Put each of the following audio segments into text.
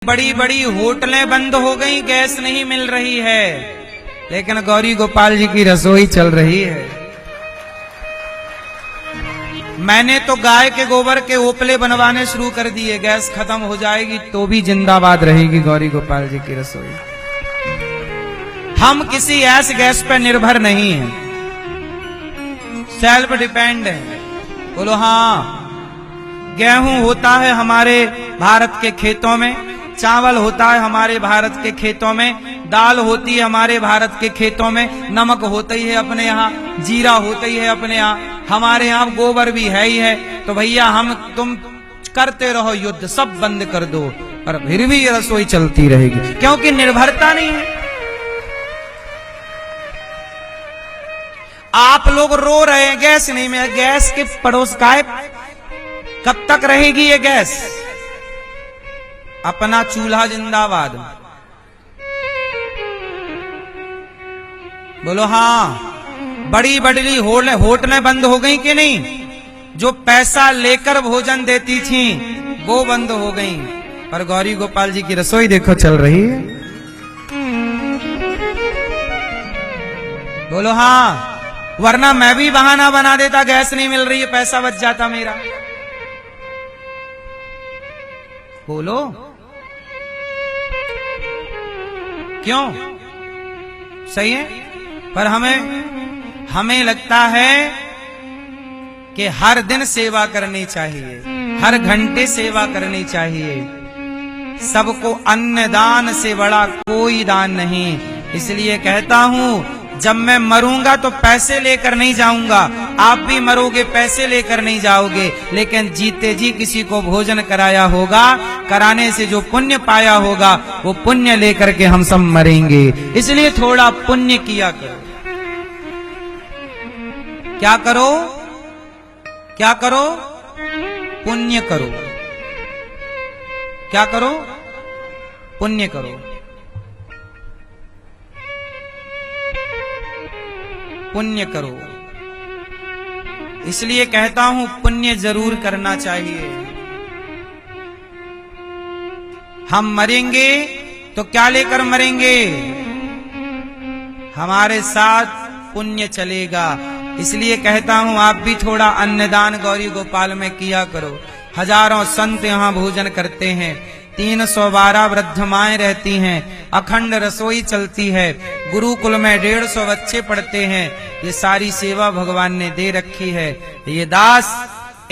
बड़ी बड़ी होटलें बंद हो गई, गैस नहीं मिल रही है, लेकिन गौरी गोपाल जी की रसोई चल रही है। मैंने तो गाय के गोबर के ओपले बनवाने शुरू कर दिए, गैस खत्म हो जाएगी तो भी जिंदाबाद रहेगी गौरी गोपाल जी की रसोई। हम किसी ऐस गैस पर निर्भर नहीं हैं, सेल्फ डिपेंड है। बोलो हाँ। गेहूं होता है हमारे भारत के खेतों में, चावल होता है हमारे भारत के खेतों में, दाल होती है हमारे भारत के खेतों में, नमक होता ही है अपने यहाँ, जीरा होता ही है अपने यहाँ, हमारे यहाँ गोबर भी है ही है। तो भैया हम तुम करते रहो युद्ध, सब बंद कर दो, पर फिर भी ये रसोई चलती रहेगी, क्योंकि निर्भरता नहीं है। आप लोग रो रहे हैं गैस नहीं मिला, गैस के पड़ोस का है, कब तक रहेगी ये गैस? अपना चूल्हा जिंदाबाद। बोलो हाँ। बड़ी बड़ी होटलें बंद हो गई कि नहीं? जो पैसा लेकर भोजन देती थी वो बंद हो गई, पर गौरी गोपाल जी की रसोई देखो चल रही है। बोलो हाँ। वरना मैं भी बहाना बना देता, गैस नहीं मिल रही है, पैसा बच जाता मेरा। बोलो क्यों? सही है। पर हमें लगता है कि हर दिन सेवा करनी चाहिए, हर घंटे सेवा करनी चाहिए। सबको अन्न दान से बड़ा कोई दान नहीं। इसलिए कहता हूं, जब मैं मरूंगा तो पैसे लेकर नहीं जाऊंगा, आप भी मरोगे पैसे लेकर नहीं जाओगे, लेकिन जीते जी किसी को भोजन कराया होगा, कराने से जो पुण्य पाया होगा वो पुण्य लेकर के हम सब मरेंगे। इसलिए थोड़ा पुण्य किया करो। क्या करो? क्या करो? पुण्य करो। क्या करो? पुण्य करो। पुण्य करो। इसलिए कहता हूं पुण्य जरूर करना चाहिए। हम मरेंगे तो क्या लेकर मरेंगे? हमारे साथ पुण्य चलेगा। इसलिए कहता हूं आप भी थोड़ा अन्नदान गौरी गोपाल में किया करो। हजारों संत यहाँ भोजन करते हैं, 312 वृद्ध माएं रहती हैं, अखंड रसोई चलती है, गुरुकुल में 150 बच्चे पढ़ते हैं। ये सारी सेवा भगवान ने दे रखी है। ये दास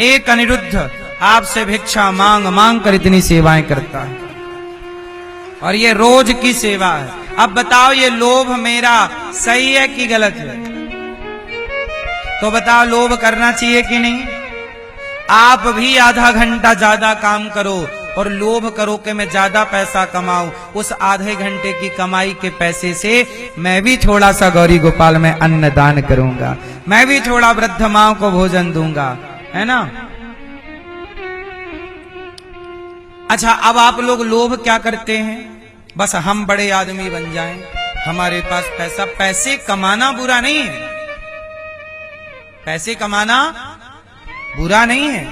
एक अनिरुद्ध आपसे भिक्षा मांग मांग कर इतनी सेवाएं करता है, और ये रोज की सेवा है। अब बताओ ये लोभ मेरा सही है कि गलत है? तो बताओ लोभ करना चाहिए कि नहीं? आप भी आधा घंटा ज्यादा काम करो और लोभ करो कि मैं ज्यादा पैसा कमाऊं। उस आधे घंटे की कमाई के पैसे से मैं भी थोड़ा सा गौरी गोपाल में अन्न दान करूंगा, मैं भी थोड़ा वृद्ध माओं को भोजन दूंगा, है ना? अच्छा, अब आप लोग लोभ क्या करते हैं? बस हम बड़े आदमी बन जाएं, हमारे पास पैसा। पैसे कमाना बुरा नहीं है, पैसे कमाना बुरा नहीं है।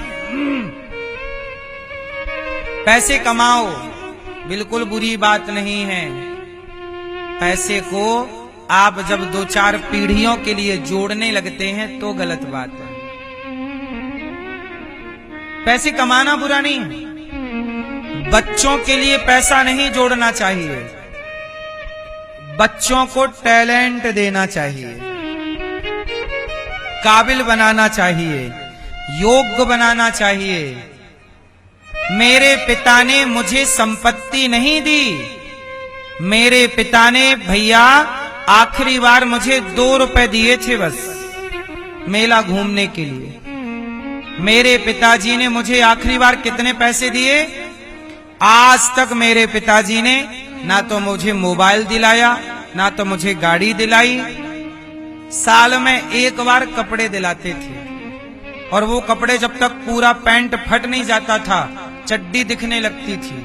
पैसे कमाओ, बिल्कुल बुरी बात नहीं है। पैसे को आप जब 2-4 पीढ़ियों के लिए जोड़ने लगते हैं तो गलत बात है। पैसे कमाना बुरा नहीं है। बच्चों के लिए पैसा नहीं जोड़ना चाहिए, बच्चों को टैलेंट देना चाहिए, काबिल बनाना चाहिए, योग्य बनाना चाहिए। मेरे पिता ने मुझे संपत्ति नहीं दी, मेरे पिता ने भैया आखिरी बार मुझे 2 रुपए दिए थे बस मेला घूमने के लिए। मेरे पिताजी ने मुझे आखिरी बार कितने पैसे दिए? आज तक मेरे पिताजी ने ना तो मुझे मोबाइल दिलाया, ना तो मुझे गाड़ी दिलाई। साल में 1 बार कपड़े दिलाते थे, और वो कपड़े जब तक पूरा पैंट फट नहीं जाता था, चड्डी दिखने लगती थी,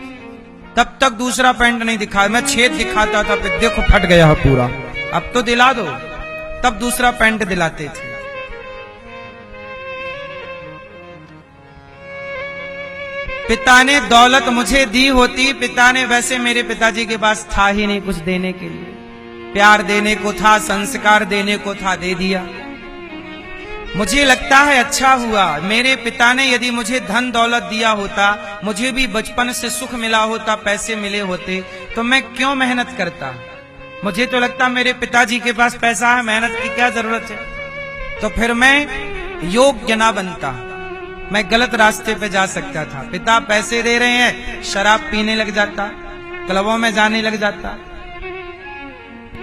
तब तक दूसरा पैंट नहीं दिखा। मैं छेद दिखाता था, फिर देखो फट गया है पूरा, अब तो दिला दो, तब दूसरा पैंट दिलाते थे। पिता ने दौलत मुझे दी होती, पिता ने, वैसे मेरे पिताजी के पास था ही नहीं कुछ देने के लिए, प्यार देने को था, संस्कार देने को था, दे दिया। मुझे लगता है अच्छा हुआ, मेरे पिता ने यदि मुझे धन दौलत दिया होता, मुझे भी बचपन से सुख मिला होता, पैसे मिले होते, तो मैं क्यों मेहनत करता। मुझे तो लगता मेरे पिताजी के पास पैसा है, मेहनत की क्या जरूरत है, तो फिर मैं योग्य ना बनता, मैं गलत रास्ते पे जा सकता था। पिता पैसे दे रहे हैं, शराब पीने लग जाता, क्लबों में जाने लग जाता।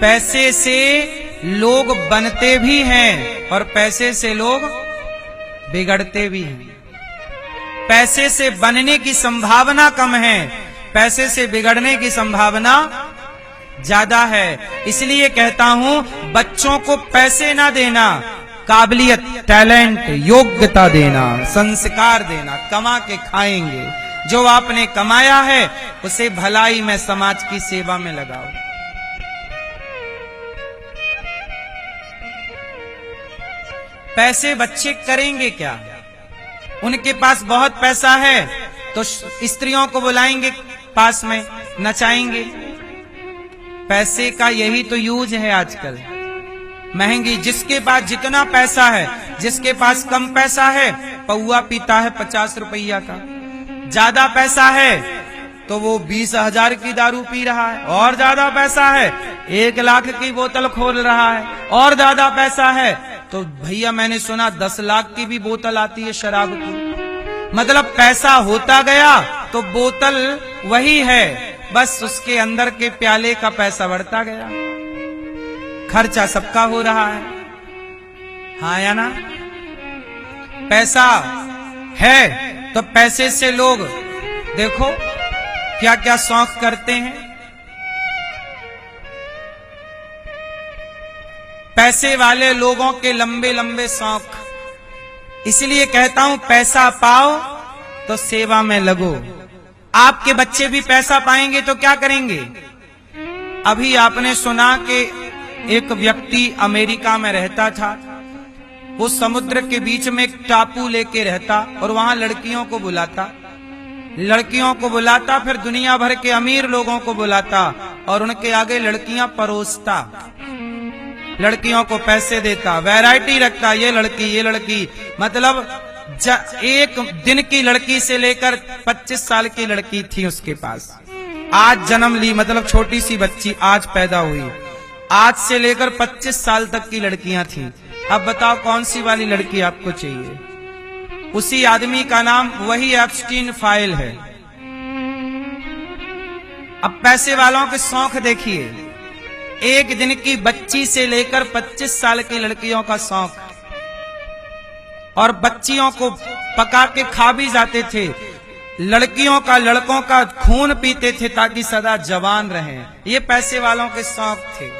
पैसे से लोग बनते भी हैं और पैसे से लोग बिगड़ते भी हैं। पैसे से बनने की संभावना कम है, पैसे से बिगड़ने की संभावना ज्यादा है। इसलिए कहता हूं, बच्चों को पैसे ना देना, काबिलियत, टैलेंट, योग्यता देना, संस्कार देना। कमा के खाएंगे, जो आपने कमाया है उसे भलाई में, समाज की सेवा में लगाओ। पैसे बच्चे करेंगे क्या? उनके पास बहुत पैसा है तो स्त्रियों को बुलाएंगे पास में, नचाएंगे। पैसे का यही तो यूज है आजकल। महंगी, जिसके पास जितना पैसा है, जिसके पास कम पैसा है पौआ पीता है 50 रुपया का, ज्यादा पैसा है तो वो 20,000 की दारू पी रहा है, और ज्यादा पैसा है 1 लाख की बोतल खोल रहा है, और ज्यादा पैसा है तो भैया मैंने सुना 10 लाख की भी बोतल आती है शराब की। मतलब पैसा होता गया तो बोतल वही है, बस उसके अंदर के प्याले का पैसा बढ़ता गया, खर्चा सबका हो रहा है। हाँ या ना? पैसा है तो पैसे से लोग देखो क्या क्या शौक करते हैं। पैसे वाले लोगों के लंबे लंबे शौक। इसलिए कहता हूं, पैसा पाओ तो सेवा में लगो। आपके बच्चे भी पैसा पाएंगे तो क्या करेंगे? अभी आपने सुना कि एक व्यक्ति अमेरिका में रहता था, वो समुद्र के बीच में एक टापू लेके रहता और वहां लड़कियों को बुलाता, फिर दुनिया भर के अमीर लोगों को बुलाता और उनके आगे लड़कियां परोसता, लड़कियों को पैसे देता, वैरायटी रखता, ये लड़की। मतलब एक दिन की लड़की से लेकर 25 साल की लड़की थी उसके पास। आज जन्म ली, मतलब छोटी सी बच्ची आज पैदा हुई, आज से लेकर 25 साल तक की लड़कियां थी। अब बताओ कौन सी वाली लड़की आपको चाहिए? उसी आदमी का नाम वही एप्स्टीन फाइल है। अब पैसे वालों के शौक देखिए, एक दिन की बच्ची से लेकर 25 साल की लड़कियों का शौक, और बच्चियों को पका के खा भी जाते थे। लड़कियों का, लड़कों का खून पीते थे ताकि सदा जवान रहें। ये पैसे वालों के शौक थे।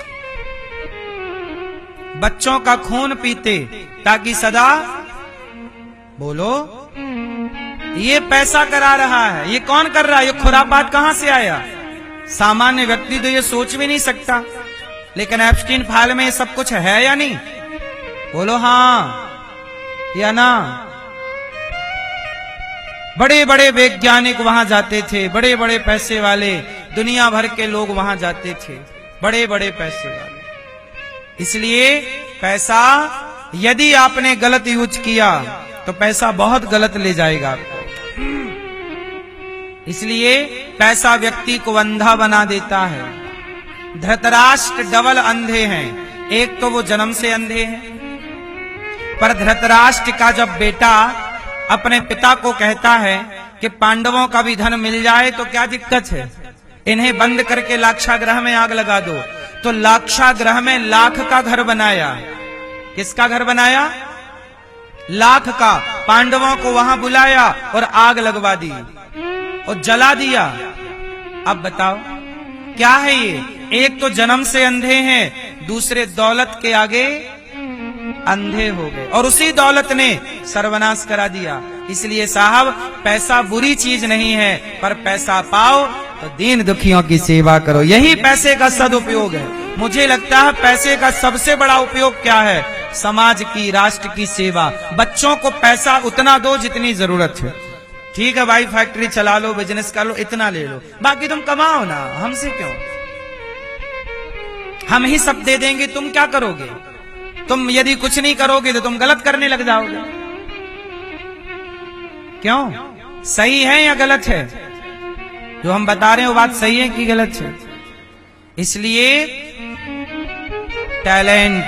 बच्चों का खून पीते ताकि सदा, बोलो, ये पैसा करा रहा है। ये कौन कर रहा है? ये खुरापात कहां से आया? सामान्य व्यक्ति तो ये सोच भी नहीं सकता, लेकिन एप्स्टीन फाइल में ये सब कुछ है या नहीं? बोलो हाँ या ना? बड़े बड़े वैज्ञानिक वहां जाते थे, बड़े बड़े पैसे वाले, दुनिया भर के लोग वहां जाते थे, बड़े बड़े पैसे वाले। इसलिए पैसा यदि आपने गलत यूज किया तो पैसा बहुत गलत ले जाएगा आपको। इसलिए पैसा व्यक्ति को अंधा बना देता है। धृतराष्ट्र डबल अंधे हैं, एक तो वो जन्म से अंधे हैं, पर धृतराष्ट्र का जब बेटा अपने पिता को कहता है कि पांडवों का भी धन मिल जाए तो क्या दिक्कत है, इन्हें बंद करके लाक्षागृह में आग लगा दो, तो लाक्षागृह में लाख का घर बनाया। किसका घर बनाया? लाख का। पांडवों को वहां बुलाया और आग लगवा दी और जला दिया। अब बताओ क्या है ये? एक तो जन्म से अंधे हैं, दूसरे दौलत के आगे अंधे हो गए और उसी दौलत ने सर्वनाश करा दिया। इसलिए साहब, पैसा बुरी चीज नहीं है, पर पैसा पाओ तो दीन दुखियों की सेवा करो, यही पैसे का सदुपयोग है। मुझे लगता है पैसे का सबसे बड़ा उपयोग क्या है? समाज की, राष्ट्र की सेवा। बच्चों को पैसा उतना दो जितनी जरूरत है, ठीक है भाई, फैक्ट्री चला लो, बिजनेस कर लो, इतना ले लो, बाकी तुम कमाओ ना, हमसे क्यों? हम ही सब दे देंगे, तुम क्या करोगे? तुम यदि कुछ नहीं करोगे तो तुम गलत करने लग जाओगे। क्यों? सही है या गलत है? जो हम बता रहे हैं वो बात सही है कि गलत है? इसलिए टैलेंट,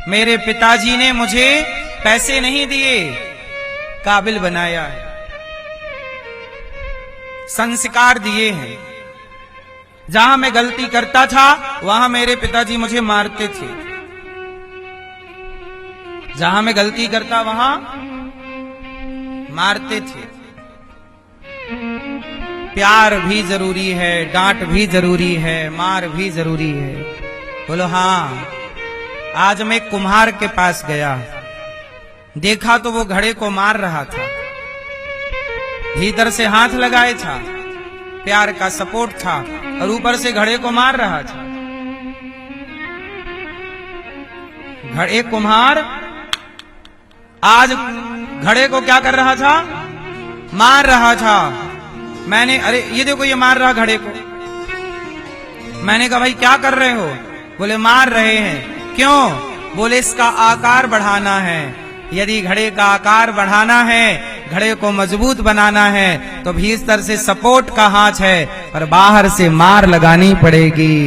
मेरे पिताजी ने मुझे पैसे नहीं दिए, काबिल बनाया है, संस्कार दिए हैं। जहां मैं गलती करता था वहां मेरे पिताजी मुझे मारते थे, जहां मैं गलती करता वहां मारते थे। प्यार भी जरूरी है, डांट भी जरूरी है, मार भी जरूरी है। बोलो हाँ। आज मैं कुम्हार के पास गया, देखा तो वो घड़े को मार रहा था, भीतर से हाथ लगाए था, प्यार का सपोर्ट था, और ऊपर से घड़े को मार रहा था। घड़े कुम्हार आज घड़े को क्या कर रहा था? मार रहा था। मैंने, अरे ये देखो ये मार रहा घड़े को। मैंने कहा भाई क्या कर रहे हो? बोले मार रहे हैं। क्यों? बोले इसका आकार बढ़ाना है। यदि घड़े का आकार बढ़ाना है, घड़े को मजबूत बनाना है, तो भीतर से सपोर्ट का हाथ है, पर बाहर से मार लगानी पड़ेगी।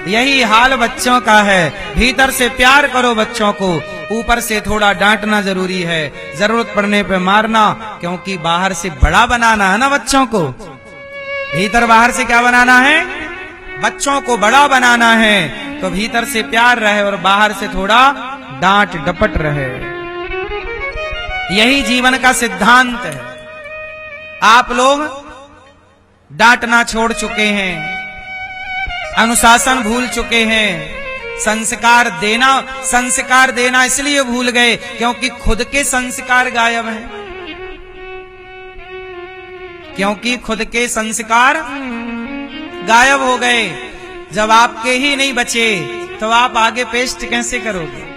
यही हाल बच्चों का है। भीतर से प्यार करो बच्चों को, ऊपर से थोड़ा डांटना जरूरी है, जरूरत पड़ने पे मारना, क्योंकि बाहर से बड़ा बनाना है ना बच्चों को। भीतर बाहर से क्या बनाना है? बच्चों को बड़ा बनाना है, तो भीतर से प्यार रहे और बाहर से थोड़ा डांट डपट रहे। यही जीवन का सिद्धांत है। आप लोग डांटना छोड़ चुके हैं, अनुशासन भूल चुके हैं, संस्कार देना इसलिए भूल गए क्योंकि खुद के संस्कार गायब हैं। क्योंकि खुद के संस्कार गायब हो गए। जब आपके ही नहीं बचे तो आप आगे पेस्ट कैसे करोगे?